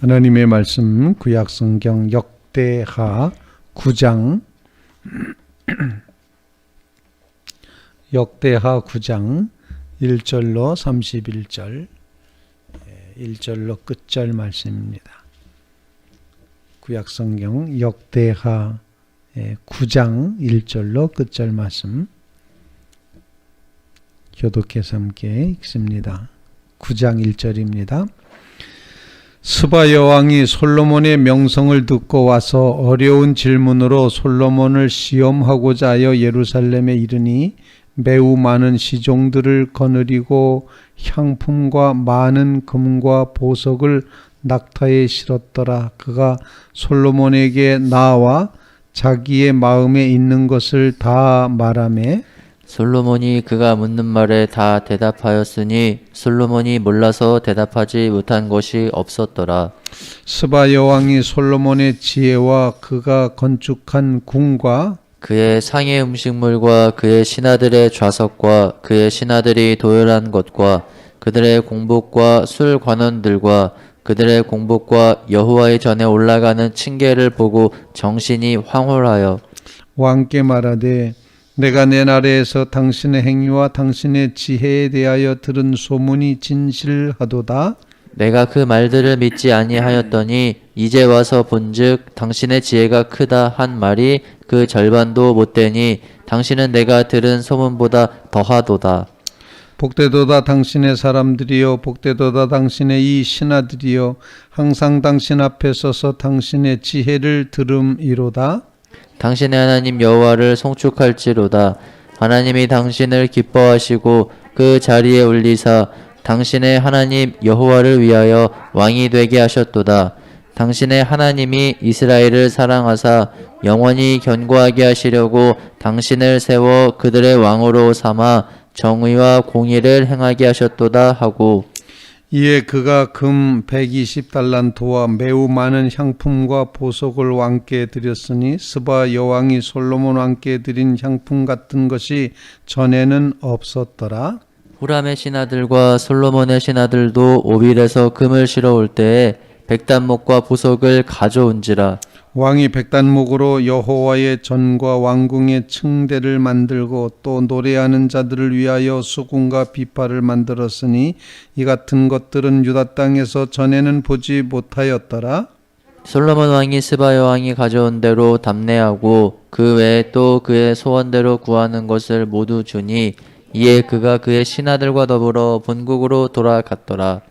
하나님의 말씀 구약성경 역대하 9장 역대하 9장 1절로 31절 1절로 끝절 말씀입니다. 구약성경 역대하 9장 1절로 끝절 말씀 교독해서 함께 읽습니다. 9장 1절입니다. 스바 여왕이 솔로몬의 명성을 듣고 와서 어려운 질문으로 솔로몬을 시험하고자 하여 예루살렘에 이르니 매우 많은 시종들을 거느리고 향품과 많은 금과 보석을 낙타에 실었더라. 그가 솔로몬에게 나와 자기의 마음에 있는 것을 다 말하매 솔로몬이 그가 묻는 말에 다 대답하였으니 솔로몬이 몰라서 대답하지 못한 것이 없었더라. 스바 여왕이 솔로몬의 지혜와 그가 건축한 궁과 그의 상의 음식물과 그의 신하들의 좌석과 그의 신하들이 도열한 것과 그들의 공복과 술 관원들과 그들의 공복과 여호와의 전에 올라가는 층계를 보고 정신이 황홀하여 왕께 말하되 내가 내 나라에서 당신의 행위와 당신의 지혜에 대하여 들은 소문이 진실하도다. 내가 그 말들을 믿지 아니하였더니 이제 와서 본즉 당신의 지혜가 크다 한 말이 그 절반도 못되니 당신은 내가 들은 소문보다 더하도다. 복되도다 당신의 사람들이여 복되도다 당신의 이 신하들이여 항상 당신 앞에 서서 당신의 지혜를 들음이로다. 당신의 하나님 여호와를 송축할지로다. 하나님이 당신을 기뻐하시고 그 자리에 올리사 당신의 하나님 여호와를 위하여 왕이 되게 하셨도다. 당신의 하나님이 이스라엘을 사랑하사 영원히 견고하게 하시려고 당신을 세워 그들의 왕으로 삼아 정의와 공의를 행하게 하셨도다 하고 이에 그가 금 120달란트와 매우 많은 향품과 보석을 왕께 드렸으니 스바 여왕이 솔로몬 왕께 드린 향품 같은 것이 전에는 없었더라. 후람의 신하들과 솔로몬의 신하들도 오빌에서 금을 실어올 때에 백단목과 보석을 가져온지라. 왕이 백단목으로 여호와의 전과 왕궁의 층대를 만들고 또 노래하는 자들을 위하여 수궁과 비파를 만들었으니 이 같은 것들은 유다 땅에서 전에는 보지 못하였더라. 솔로몬 왕이 스바 여왕이 가져온 대로 답례하고 그 외에 또 그의 소원대로 구하는 것을 모두 주니 이에 그가 그의 신하들과 더불어 본국으로 돌아갔더라.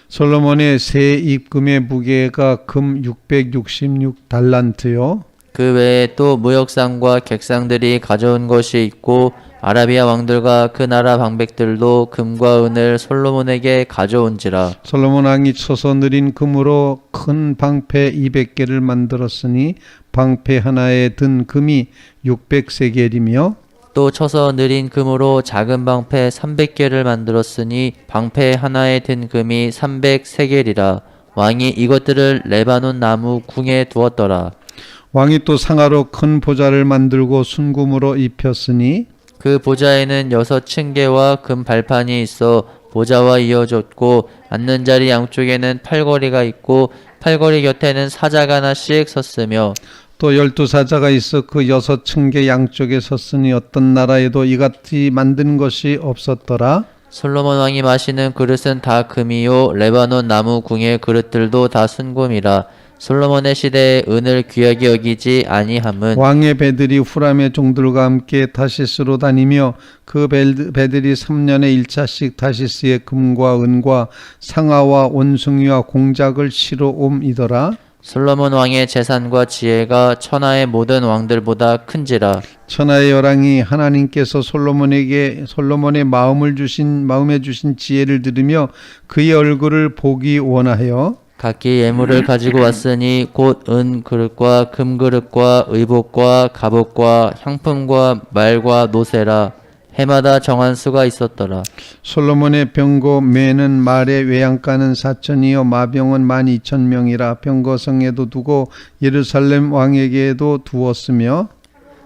솔로몬의 새 입금의 무게가 금 666달란트요. 그 외에 또 무역상과 객상들이 가져온 것이 있고 아라비아 왕들과 그 나라 방백들도 금과 은을 솔로몬에게 가져온지라. 솔로몬 왕이 쳐서 느린 금으로 큰 방패 200개를 만들었으니 방패 하나에 든 금이 600세겔이며 또 쳐서 느린 금으로 작은 방패 300개를 만들었으니 방패 하나에 든 금이 300세겔이라. 왕이 이것들을 레바논 나무 궁에 두었더라. 왕이 또 상하로 큰 보좌를 만들고 순금으로 입혔으니 그 보좌에는 6층계와 금 발판이 있어 보좌와 이어졌고 앉는 자리 양쪽에는 팔걸이가 있고 팔걸이 곁에는 사자가 하나씩 섰으며 또 12사자가 있어 그 6층계 양쪽에 섰으니 어떤 나라에도 이같이 만든 것이 없었더라. 솔로몬 왕이 마시는 그릇은 다 금이요 레바논 나무 궁의 그릇들도 다 순금이라. 솔로몬의 시대에 은을 귀하게 여기지 아니함은 왕의 배들이 후람의 종들과 함께 다시스로 다니며 그 배들이 3년에 1차씩 다시스의 금과 은과 상아와 원숭이와 공작을 실어 옴이더라. 솔로몬 왕의 재산과 지혜가 천하의 모든 왕들보다 큰지라. 천하의 열왕이 하나님께서 솔로몬의 마음에 주신 지혜를 들으며 그의 얼굴을 보기 원하여 각기 예물을 가지고 왔으니 곧 은 그릇과 금 그릇과 의복과 갑옷과 향품과 말과 노새라. 해마다 정한 수가 있었더라. 솔로몬의 병거 매는 말의 외양간은 4천이요 마병은 12,000명이라 병거성에도 두고 예루살렘 왕에게도 두었으며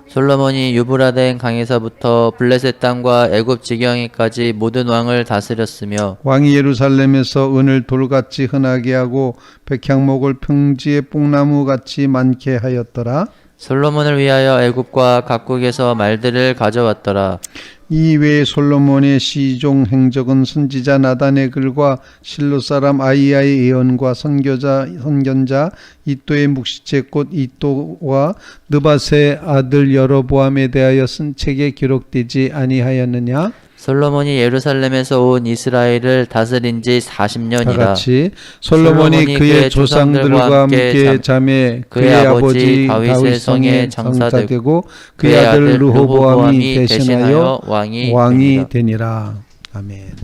솔로몬이 유브라덴 강에서부터 블레셋 땅과 애굽 지경에까지 모든 왕을 다스렸으며 왕이 예루살렘에서 은을 돌같이 흔하게 하고 백향목을 평지에 뽕나무같이 많게 하였더라. 솔로몬을 위하여 애굽과 각국에서 말들을 가져왔더라. 이 외에 솔로몬의 시종 행적은 선지자 나단의 글과 실로 사람 아이야의 예언과 선견자 이또의 묵시체 곧 이또와 느밧의 아들 여로보암에 대하여 쓴 책에 기록되지 아니하였느냐? 솔로몬이 예루살렘에서 온 이스라엘을 다스린 지 40년이라. 다 같이 솔로몬이 그의 조상들과 함께 잠에 그의 아버지 다윗의 성에 장사되고 그의 아들 르호보암이 대신하여 왕이 되니라. 아멘.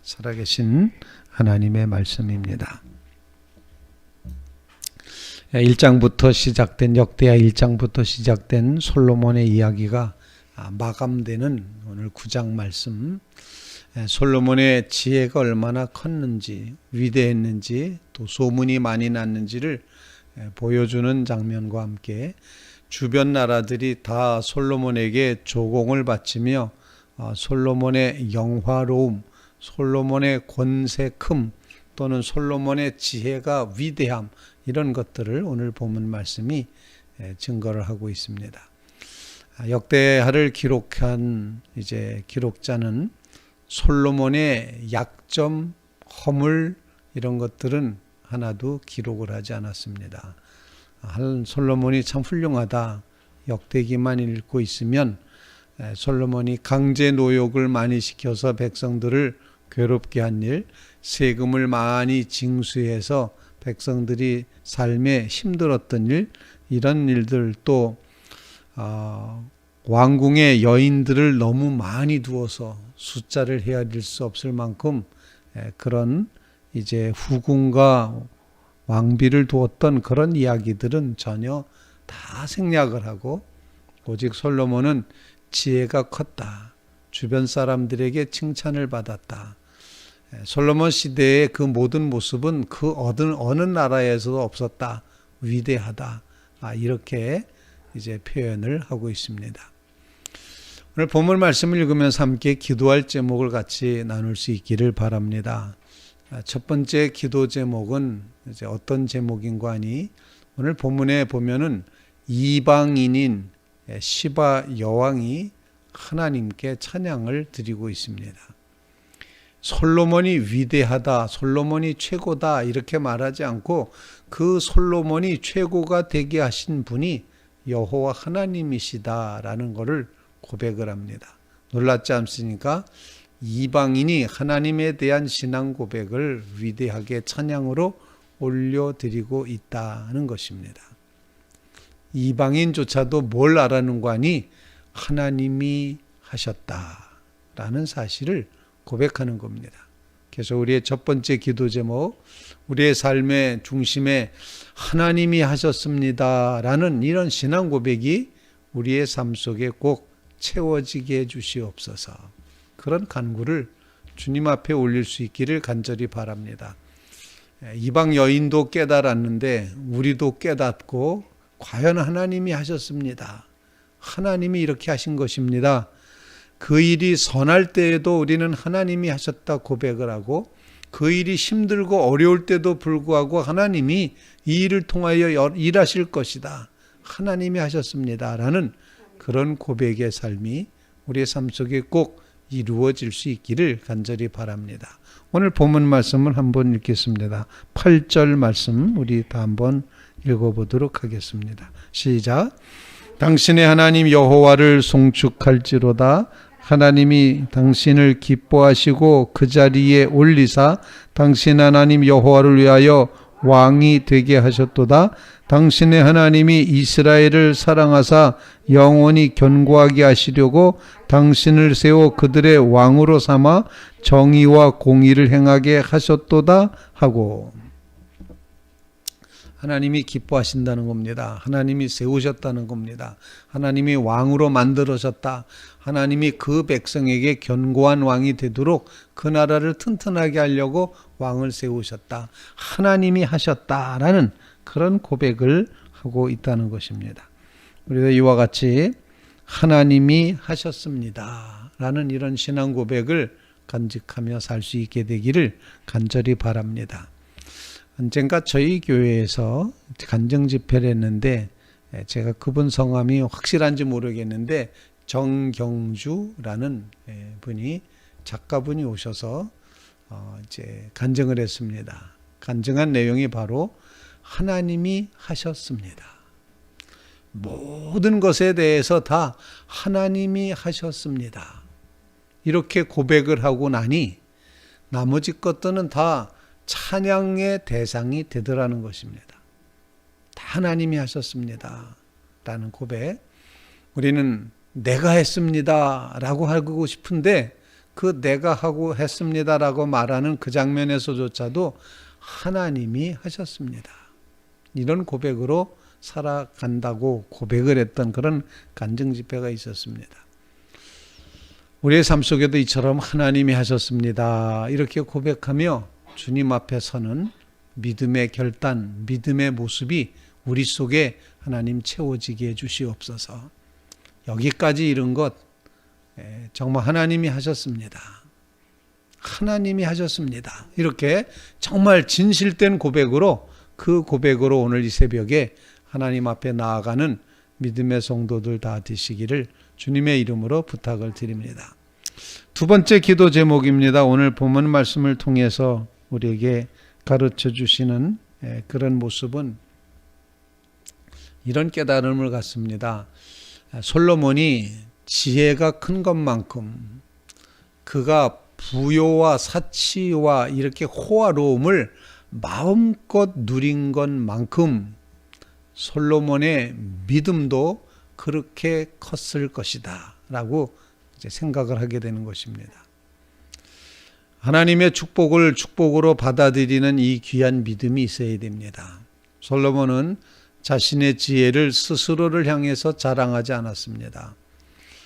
살아계신 하나님의 말씀입니다. 1장부터 시작된 역대하 1장부터 시작된 솔로몬의 이야기가 마감되는 오늘 9장 말씀, 솔로몬의 지혜가 얼마나 컸는지 위대했는지 또 소문이 많이 났는지를 보여주는 장면과 함께 주변 나라들이 다 솔로몬에게 조공을 바치며 솔로몬의 영화로움, 솔로몬의 권세큼 또는 솔로몬의 지혜가 위대함, 이런 것들을 오늘 본문 말씀이 증거를 하고 있습니다. 역대하를 기록한 이제 기록자는 솔로몬의 약점, 허물 이런 것들은 하나도 기록을 하지 않았습니다. 솔로몬이 참 훌륭하다. 역대기만 읽고 있으면 솔로몬이 강제 노역을 많이 시켜서 백성들을 괴롭게 한 일, 세금을 많이 징수해서 백성들이 삶에 힘들었던 일, 이런 일들 또 왕궁의 여인들을 너무 많이 두어서 숫자를 헤아릴 수 없을 만큼 그런 이제 후궁과 왕비를 두었던 그런 이야기들은 전혀 다 생략을 하고 오직 솔로몬은 지혜가 컸다. 주변 사람들에게 칭찬을 받았다. 솔로몬 시대의 그 모든 모습은 그 어느 나라에서도 없었다. 위대하다. 이렇게 이제 표현을 하고 있습니다. 오늘 본문 말씀을 읽으면서 함께 기도할 제목을 같이 나눌 수 있기를 바랍니다. 첫 번째 기도 제목은 이제 어떤 제목인가 하니 오늘 본문에 보면은 이방인인 시바 여왕이 하나님께 찬양을 드리고 있습니다. 솔로몬이 위대하다, 솔로몬이 최고다 이렇게 말하지 않고 그 솔로몬이 최고가 되게 하신 분이 여호와 하나님이시다라는 것을 고백을 합니다. 놀랍지 않습니까? 이방인이 하나님에 대한 신앙 고백을 위대하게 찬양으로 올려드리고 있다는 것입니다. 이방인조차도 뭘 알아는가 하니 하나님이 하셨다라는 사실을 고백하는 겁니다. 그래서 우리의 첫 번째 기도 제목, 우리의 삶의 중심에 하나님이 하셨습니다라는 이런 신앙 고백이 우리의 삶 속에 꼭 채워지게 해주시옵소서. 그런 간구를 주님 앞에 올릴 수 있기를 간절히 바랍니다. 이방 여인도 깨달았는데 우리도 깨닫고 과연 하나님이 하셨습니다. 하나님이 이렇게 하신 것입니다. 그 일이 선할 때에도 우리는 하나님이 하셨다 고백을 하고 그 일이 힘들고 어려울 때도 불구하고 하나님이 이 일을 통하여 일하실 것이다. 하나님이 하셨습니다. 라는 그런 고백의 삶이 우리의 삶 속에 꼭 이루어질 수 있기를 간절히 바랍니다. 오늘 본문 말씀을 한번 읽겠습니다. 8절 말씀 우리 다 한번 읽어보도록 하겠습니다. 시작. 당신의 하나님 여호와를 송축할지로다. 하나님이 당신을 기뻐하시고 그 자리에 올리사 당신 하나님 여호와를 위하여 왕이 되게 하셨도다. 당신의 하나님이 이스라엘을 사랑하사 영원히 견고하게 하시려고 당신을 세워 그들의 왕으로 삼아 정의와 공의를 행하게 하셨도다 하고, 하나님이 기뻐하신다는 겁니다. 하나님이 세우셨다는 겁니다. 하나님이 왕으로 만들어졌다. 하나님이 그 백성에게 견고한 왕이 되도록 그 나라를 튼튼하게 하려고 왕을 세우셨다. 하나님이 하셨다라는 그런 고백을 하고 있다는 것입니다. 우리도 이와 같이 하나님이 하셨습니다 라는 이런 신앙 고백을 간직하며 살 수 있게 되기를 간절히 바랍니다. 언젠가 저희 교회에서 간증 집회를 했는데 제가 그분 성함이 확실한지 모르겠는데 정경주라는 분이 작가분이 오셔서 이제 간증을 했습니다. 간증한 내용이 바로 하나님이 하셨습니다. 모든 것에 대해서 다 하나님이 하셨습니다. 이렇게 고백을 하고 나니 나머지 것들은 다 찬양의 대상이 되더라는 것입니다. 다 하나님이 하셨습니다 라는 고백. 우리는 내가 했습니다 라고 하고 싶은데 그 내가 하고 했습니다 라고 말하는 그 장면에서조차도 하나님이 하셨습니다. 이런 고백으로 살아간다고 고백을 했던 그런 간증 집회가 있었습니다. 우리의 삶 속에도 이처럼 하나님이 하셨습니다 이렇게 고백하며 주님 앞에 서는 믿음의 결단, 믿음의 모습이 우리 속에 하나님 채워지게 해주시옵소서. 여기까지 이른 것 정말 하나님이 하셨습니다. 하나님이 하셨습니다. 이렇게 정말 진실된 고백으로 그 고백으로 오늘 이 새벽에 하나님 앞에 나아가는 믿음의 성도들 다 되시기를 주님의 이름으로 부탁을 드립니다. 두 번째 기도 제목입니다. 오늘 본문 말씀을 통해서 우리에게 가르쳐 주시는 그런 모습은 이런 깨달음을 갖습니다. 솔로몬이 지혜가 큰 것만큼 그가 부요와 사치와 이렇게 호화로움을 마음껏 누린 것만큼 솔로몬의 믿음도 그렇게 컸을 것이다 라고 이제 생각을 하게 되는 것입니다. 하나님의 축복을 축복으로 받아들이는 이 귀한 믿음이 있어야 됩니다. 솔로몬은 자신의 지혜를 스스로를 향해서 자랑하지 않았습니다.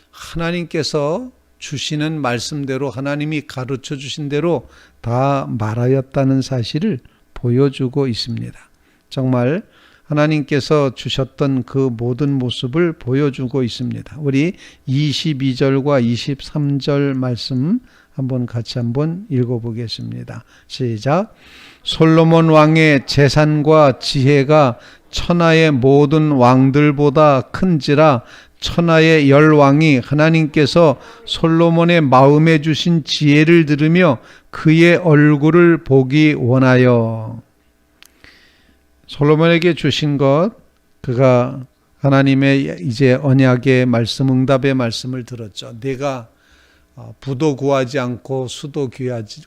하나님께서 주시는 말씀대로 하나님이 가르쳐 주신 대로 다 말하였다는 사실을 보여주고 있습니다. 정말 하나님께서 주셨던 그 모든 모습을 보여주고 있습니다. 우리 22절과 23절 말씀 같이 한번 읽어보겠습니다. 시작. 솔로몬 왕의 재산과 지혜가 천하의 모든 왕들보다 큰지라 천하의 열왕이 하나님께서 솔로몬의 마음에 주신 지혜를 들으며 그의 얼굴을 보기 원하여. 솔로몬에게 주신 것, 그가 하나님의 이제 언약의 말씀, 응답의 말씀을 들었죠. 내가 부도 구하지 않고 수도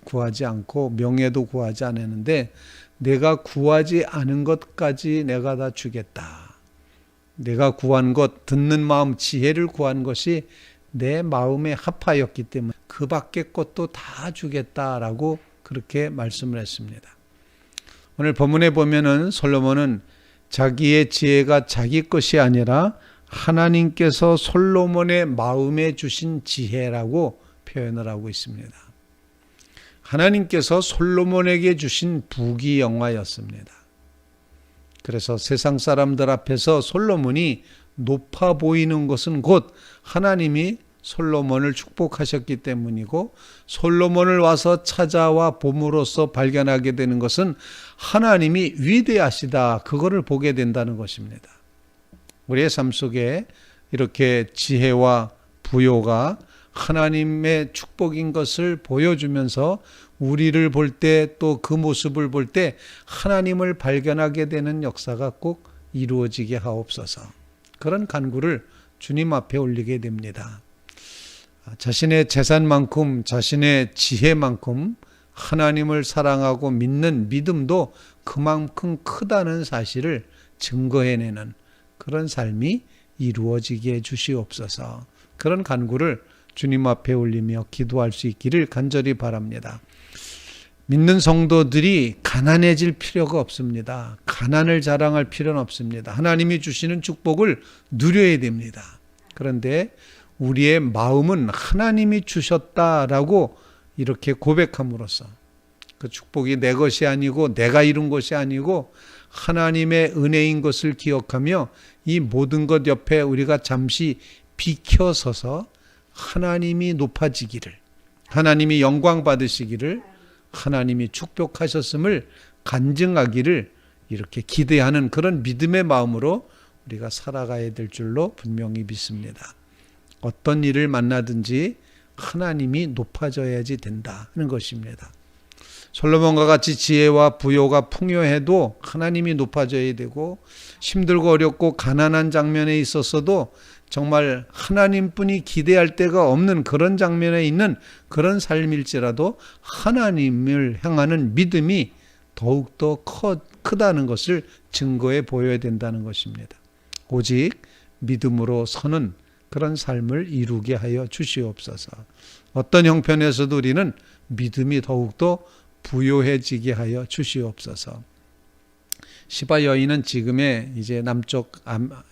구하지 않고 명예도 구하지 않았는데 내가 구하지 않은 것까지 내가 다 주겠다. 내가 구한 것, 듣는 마음, 지혜를 구한 것이 내 마음에 합하였기 때문에 그 밖의 것도 다 주겠다라고 그렇게 말씀을 했습니다. 오늘 본문에 보면은 솔로몬은 자기의 지혜가 자기 것이 아니라 하나님께서 솔로몬의 마음에 주신 지혜라고 표현을 하고 있습니다. 하나님께서 솔로몬에게 주신 부귀영화였습니다. 그래서 세상 사람들 앞에서 솔로몬이 높아 보이는 것은 곧 하나님이 솔로몬을 축복하셨기 때문이고, 솔로몬을 와서 찾아와 봄으로써 발견하게 되는 것은 하나님이 위대하시다, 그거를 보게 된다는 것입니다. 우리의 삶 속에 이렇게 지혜와 부요가 하나님의 축복인 것을 보여주면서 우리를 볼 때, 또 그 모습을 볼 때 하나님을 발견하게 되는 역사가 꼭 이루어지게 하옵소서. 그런 간구를 주님 앞에 올리게 됩니다. 자신의 재산만큼, 자신의 지혜만큼 하나님을 사랑하고 믿는 믿음도 그만큼 크다는 사실을 증거해내는 그런 삶이 이루어지게 해주시옵소서. 그런 간구를 주님 앞에 올리며 기도할 수 있기를 간절히 바랍니다. 믿는 성도들이 가난해질 필요가 없습니다. 가난을 자랑할 필요는 없습니다. 하나님이 주시는 축복을 누려야 됩니다. 그런데 우리의 마음은 하나님이 주셨다라고 이렇게 고백함으로써, 그 축복이 내 것이 아니고 내가 이룬 것이 아니고 하나님의 은혜인 것을 기억하며 이 모든 것 옆에 우리가 잠시 비켜서서 하나님이 높아지기를, 하나님이 영광 받으시기를, 하나님이 축복하셨음을 간증하기를 이렇게 기대하는 그런 믿음의 마음으로 우리가 살아가야 될 줄로 분명히 믿습니다. 어떤 일을 만나든지 하나님이 높아져야지 된다 하는 것입니다. 솔로몬과 같이 지혜와 부요가 풍요해도 하나님이 높아져야 되고, 힘들고 어렵고 가난한 장면에 있었어도 정말 하나님뿐이 기대할 데가 없는 그런 장면에 있는 그런 삶일지라도 하나님을 향하는 믿음이 더욱더 크다는 것을 증거해 보여야 된다는 것입니다. 오직 믿음으로 서는 그런 삶을 이루게 하여 주시옵소서. 어떤 형편에서도 우리는 믿음이 더욱더 부요해지게 하여 주시옵소서. 시바 여인은 지금의 이제 남쪽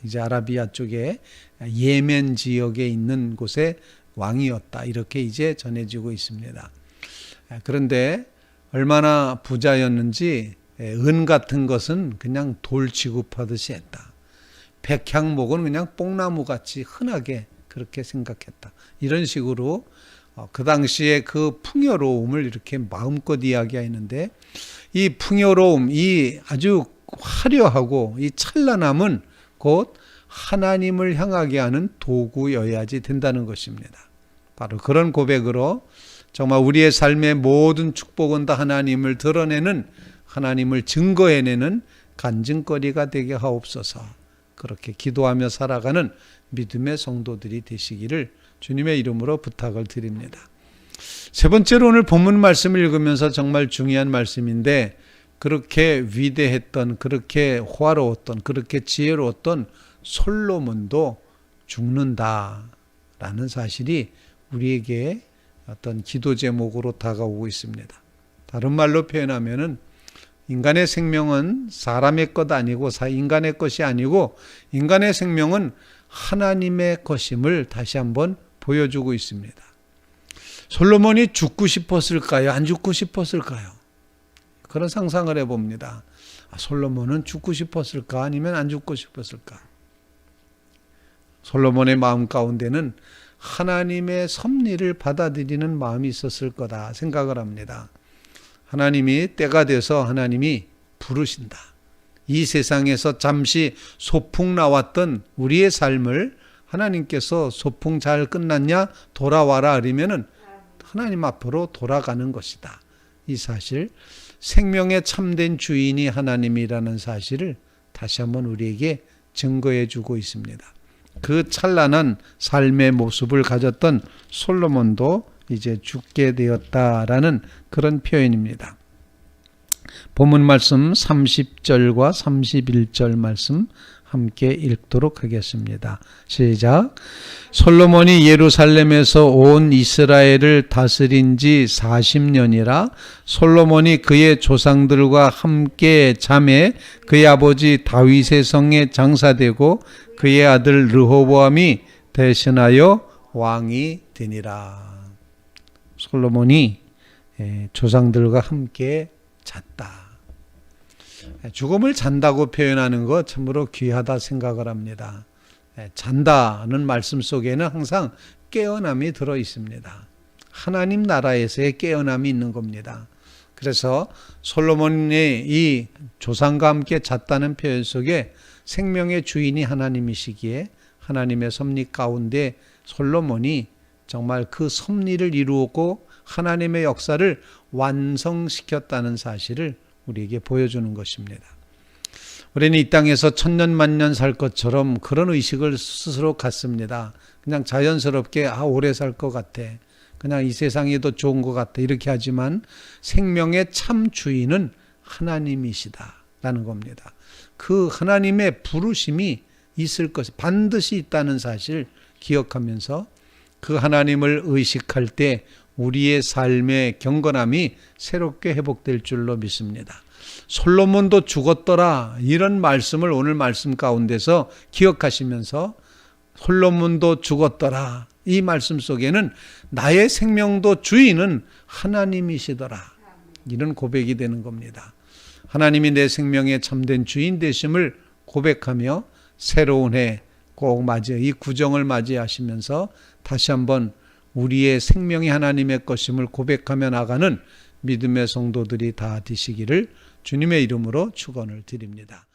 이제 아라비아 쪽에 예멘 지역에 있는 곳의 왕이었다. 이렇게 이제 전해지고 있습니다. 그런데 얼마나 부자였는지 은 같은 것은 그냥 돌 취급하듯이 했다. 백향목은 그냥 뽕나무같이 흔하게 그렇게 생각했다. 이런 식으로 그 당시에 그 풍요로움을 이렇게 마음껏 이야기하는데, 이 풍요로움, 이 아주 화려하고 이 찬란함은 곧 하나님을 향하게 하는 도구여야지 된다는 것입니다. 바로 그런 고백으로 정말 우리의 삶의 모든 축복은 다 하나님을 드러내는, 하나님을 증거해내는 간증거리가 되게 하옵소서. 그렇게 기도하며 살아가는 믿음의 성도들이 되시기를 주님의 이름으로 부탁을 드립니다. 세 번째로 오늘 본문 말씀을 읽으면서 정말 중요한 말씀인데, 그렇게 위대했던, 그렇게 호화로웠던, 그렇게 지혜로웠던 솔로몬도 죽는다라는 사실이 우리에게 어떤 기도 제목으로 다가오고 있습니다. 다른 말로 표현하면은 인간의 생명은 사람의 것 아니고 인간의 것이 아니고 인간의 생명은 하나님의 것임을 다시 한번 보여주고 있습니다. 솔로몬이 죽고 싶었을까요? 안 죽고 싶었을까요? 그런 상상을 해봅니다. 솔로몬은 죽고 싶었을까? 아니면 안 죽고 싶었을까? 솔로몬의 마음 가운데는 하나님의 섭리를 받아들이는 마음이 있었을 거다 생각을 합니다. 하나님이 때가 돼서 하나님이 부르신다. 이 세상에서 잠시 소풍 나왔던 우리의 삶을 하나님께서 소풍 잘 끝났냐? 돌아와라 그러면은 하나님 앞으로 돌아가는 것이다. 이 사실, 생명의 참된 주인이 하나님이라는 사실을 다시 한번 우리에게 증거해 주고 있습니다. 그 찬란한 삶의 모습을 가졌던 솔로몬도 이제 죽게 되었다라는 그런 표현입니다. 본문 말씀 30절과 31절 말씀 함께 읽도록 하겠습니다. 시작. 솔로몬이 예루살렘에서 온 이스라엘을 다스린 지 40년이라 솔로몬이 그의 조상들과 함께 잠에 그의 아버지 다윗의 성에 장사되고 그의 아들 르호보암이 대신하여 왕이 되니라. 솔로몬이 조상들과 함께 잤다. 죽음을 잔다고 표현하는 것 참으로 귀하다 생각을 합니다. 잔다는 말씀 속에는 항상 깨어남이 들어 있습니다. 하나님 나라에서의 깨어남이 있는 겁니다. 그래서 솔로몬의 이 조상과 함께 잤다는 표현 속에 생명의 주인이 하나님이시기에 하나님의 섭리 가운데 솔로몬이 정말 그 섭리를 이루었고 하나님의 역사를 완성시켰다는 사실을 우리에게 보여주는 것입니다. 우리는 이 땅에서 천년만년 살 것처럼 그런 의식을 스스로 갖습니다. 그냥 자연스럽게 오래 살 것 같아. 그냥 이 세상이 더 좋은 것 같아. 이렇게 하지만 생명의 참 주인은 하나님이시다라는 겁니다. 그 하나님의 부르심이 있을 것이 반드시 있다는 사실 기억하면서 그 하나님을 의식할 때 우리의 삶의 경건함이 새롭게 회복될 줄로 믿습니다. 솔로몬도 죽었더라 이런 말씀을 오늘 말씀 가운데서 기억하시면서 솔로몬도 죽었더라 이 말씀 속에는 나의 생명도 주인은 하나님이시더라. 이런 고백이 되는 겁니다. 하나님이 내 생명의 참된 주인 되심을 고백하며 새로운 해 꼭 맞이해 이 구정을 맞이하시면서 다시 한번 우리의 생명이 하나님의 것임을 고백하며 나가는 믿음의 성도들이 다 되시기를 주님의 이름으로 축원을 드립니다.